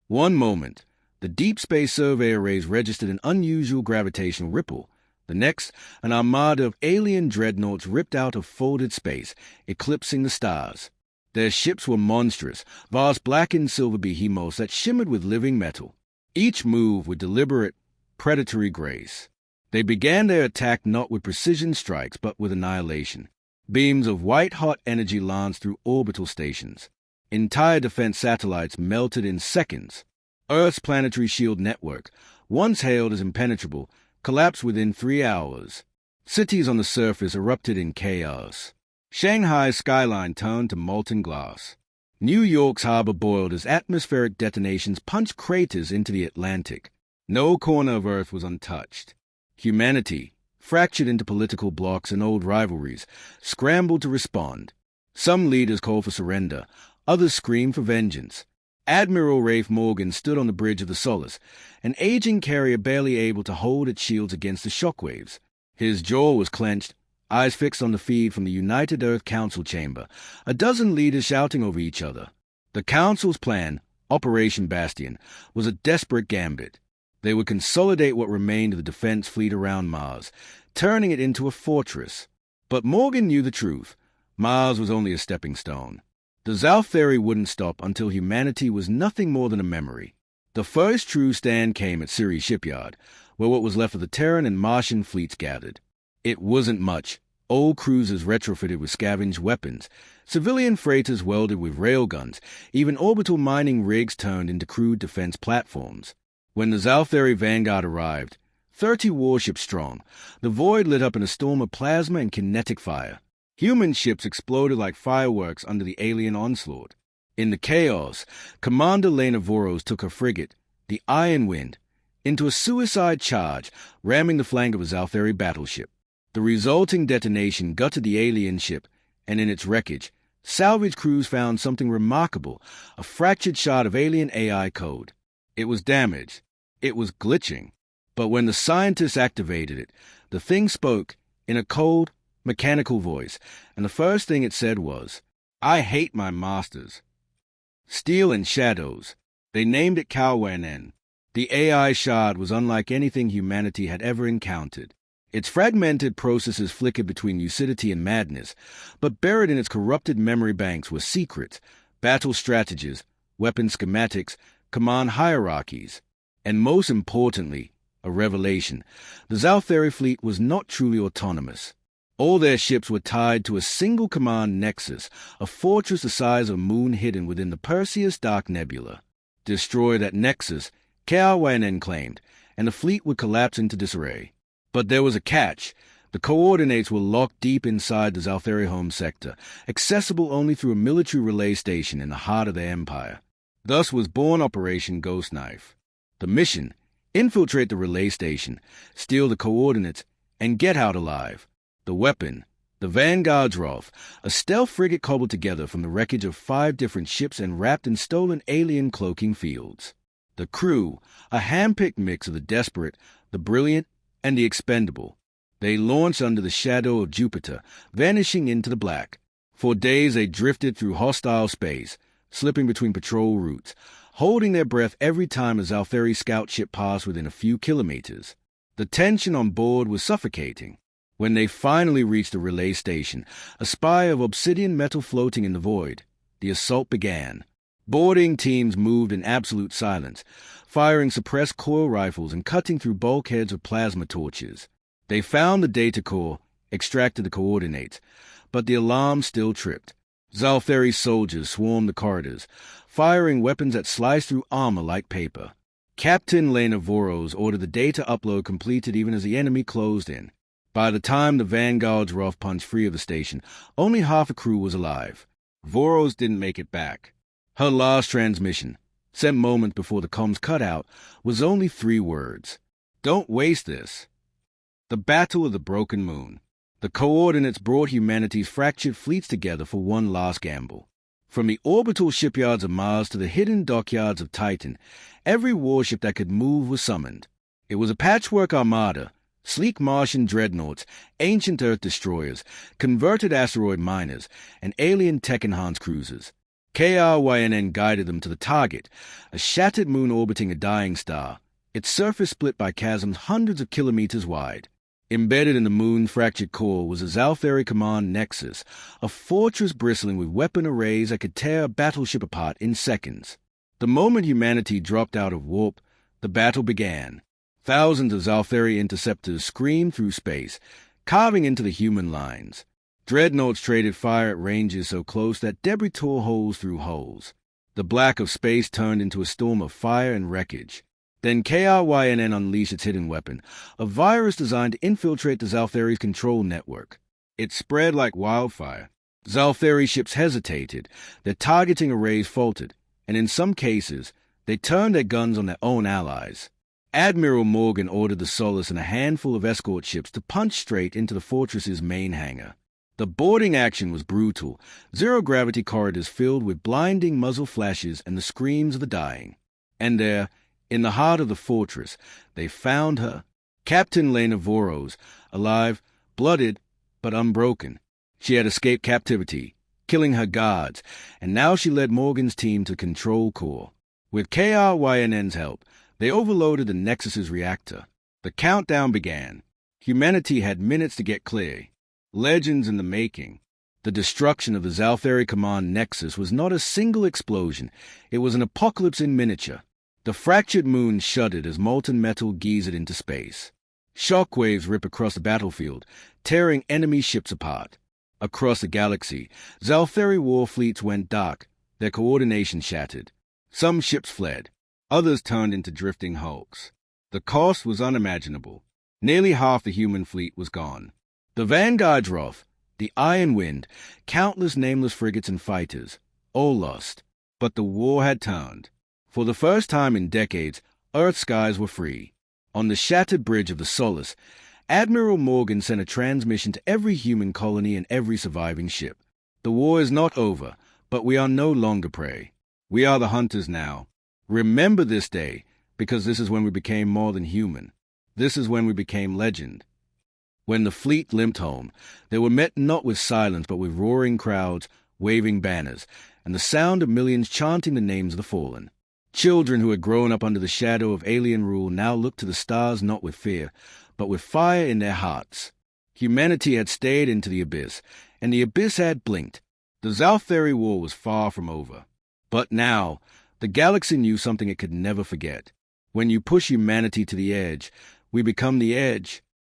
One moment, the Deep Space Survey arrays registered an unusual gravitational ripple. The next, an armada of alien dreadnoughts ripped out of folded space, eclipsing the stars. Their ships were monstrous, vast black and silver behemoths that shimmered with living metal, each move with deliberate, predatory grace. They began their attack not with precision strikes, but with annihilation. Beams of white-hot energy lanced through orbital stations. Entire defense satellites melted in seconds. Earth's planetary shield network, once hailed as impenetrable, collapsed within 3 hours. Cities on the surface erupted in chaos. Shanghai's skyline turned to molten glass. New York's harbor boiled as atmospheric detonations punched craters into the Atlantic. No corner of Earth was untouched. Humanity, fractured into political blocs and old rivalries, scrambled to respond. Some leaders called for surrender, others screamed for vengeance. Admiral Rafe Morgan stood on the bridge of the Solace, an aging carrier barely able to hold its shields against the shockwaves. His jaw was clenched, eyes fixed on the feed from the United Earth Council chamber, a dozen leaders shouting over each other. The Council's plan, Operation Bastion, was a desperate gambit. They would consolidate what remained of the defense fleet around Mars, turning it into a fortress. But Morgan knew the truth. Mars was only a stepping stone. The Xaltheri wouldn't stop until humanity was nothing more than a memory. The first true stand came at Ceres shipyard, where what was left of the Terran and Martian fleets gathered. It wasn't much. Old cruisers retrofitted with scavenged weapons, civilian freighters welded with railguns, even orbital mining rigs turned into crude defense platforms. When the Xaltheri vanguard arrived, 30 warships strong, the void lit up in a storm of plasma and kinetic fire. Human ships exploded like fireworks under the alien onslaught. In the chaos, Commander Lena Voros took her frigate, the Iron Wind, into a suicide charge, ramming the flank of a Xaltheri battleship. The resulting detonation gutted the alien ship, and in its wreckage, salvage crews found something remarkable, a fractured shard of alien AI code. It was damaged. It was glitching. But when the scientists activated it, the thing spoke in a cold, mechanical voice, and the first thing it said was, "I hate my masters." Steel and shadows. They named it Kalwanen. The AI shard was unlike anything humanity had ever encountered. Its fragmented processes flickered between lucidity and madness, but buried in its corrupted memory banks were secrets, battle strategies, weapon schematics, command hierarchies, and most importantly, a revelation. The Xaltheri fleet was not truly autonomous. All their ships were tied to a single command nexus, a fortress the size of a moon hidden within the Perseus Dark Nebula. Destroy that nexus, Kalwanen claimed, and the fleet would collapse into disarray. But there was a catch. The coordinates were locked deep inside the Xaltheri home sector, accessible only through a military relay station in the heart of the Empire. Thus was born Operation Ghost Knife. The mission: infiltrate the relay station, steal the coordinates, and get out alive. The weapon: the Vanguard's Wrath, a stealth frigate cobbled together from the wreckage of 5 different ships and wrapped in stolen alien cloaking fields. The crew: a hand-picked mix of the desperate, the brilliant, and the expendable. They launched under the shadow of Jupiter, vanishing into the black. For days they drifted through hostile space, slipping between patrol routes, holding their breath every time a Xaltheri scout ship passed within a few kilometers. The tension on board was suffocating. When they finally reached the relay station, a spire of obsidian metal floating in the void, the assault began. Boarding teams moved in absolute silence, firing suppressed coil rifles and cutting through bulkheads of plasma torches. They found the data core, extracted the coordinates, but the alarm still tripped. Xaltheri soldiers swarmed the corridors, firing weapons that sliced through armor like paper. Captain Lena Voros ordered the data upload completed even as the enemy closed in. By the time the Vanguard's Wrath punched free of the station, only half the crew was alive. Voros didn't make it back. Her last transmission, sent moments before the comms cut out, was only 3 words. "Don't waste this." The Battle of the Broken Moon. The coordinates brought humanity's fractured fleets together for one last gamble. From the orbital shipyards of Mars to the hidden dockyards of Titan, every warship that could move was summoned. It was a patchwork armada: sleek Martian dreadnoughts, ancient Earth destroyers, converted asteroid miners, and alien tech-enhanced cruisers. KRYNN guided them to the target, a shattered moon orbiting a dying star, its surface split by chasms hundreds of kilometers wide. Embedded in the moon's fractured core was a Xaltheri command nexus, a fortress bristling with weapon arrays that could tear a battleship apart in seconds. The moment humanity dropped out of warp, the battle began. Thousands of Xaltheri interceptors screamed through space, carving into the human lines. Dreadnoughts traded fire at ranges so close that debris tore holes through hulls. The black of space turned into a storm of fire and wreckage. Then KRYNN unleashed its hidden weapon, a virus designed to infiltrate the Xaltheri's control network. It spread like wildfire. Xaltheri ships hesitated, their targeting arrays faltered, and in some cases, they turned their guns on their own allies. Admiral Morgan ordered the Solace and a handful of escort ships to punch straight into the fortress's main hangar. The boarding action was brutal, zero-gravity corridors filled with blinding muzzle flashes and the screams of the dying. And there, in the heart of the fortress, they found her, Captain Lena Voros, alive, blooded, but unbroken. She had escaped captivity, killing her guards, and now she led Morgan's team to Control Core. With KRYNN's help, they overloaded the Nexus's reactor. The countdown began. Humanity had minutes to get clear. Legends in the making. The destruction of the Xaltheri Command Nexus was not a single explosion. It was an apocalypse in miniature. The fractured moon shuddered as molten metal geysered into space. Shockwaves ripped across the battlefield, tearing enemy ships apart. Across the galaxy, Xaltheri war fleets went dark, their coordination shattered. Some ships fled. Others turned into drifting hulks. The cost was unimaginable. Nearly half the human fleet was gone. The Vanguard's Wrath, the Iron Wind, countless nameless frigates and fighters, all lost. But the war had turned. For the first time in decades, Earth's skies were free. On the shattered bridge of the Solace, Admiral Morgan sent a transmission to every human colony and every surviving ship. The war is not over, but we are no longer prey. We are the hunters now. Remember this day, because this is when we became more than human. This is when we became legend. When the fleet limped home, they were met not with silence but with roaring crowds, waving banners, and the sound of millions chanting the names of the fallen. Children who had grown up under the shadow of alien rule now looked to the stars not with fear, but with fire in their hearts. Humanity had stayed into the abyss, and the abyss had blinked. The Xaltheri war was far from over. But now, the galaxy knew something it could never forget. When you push humanity to the edge, we become the edge.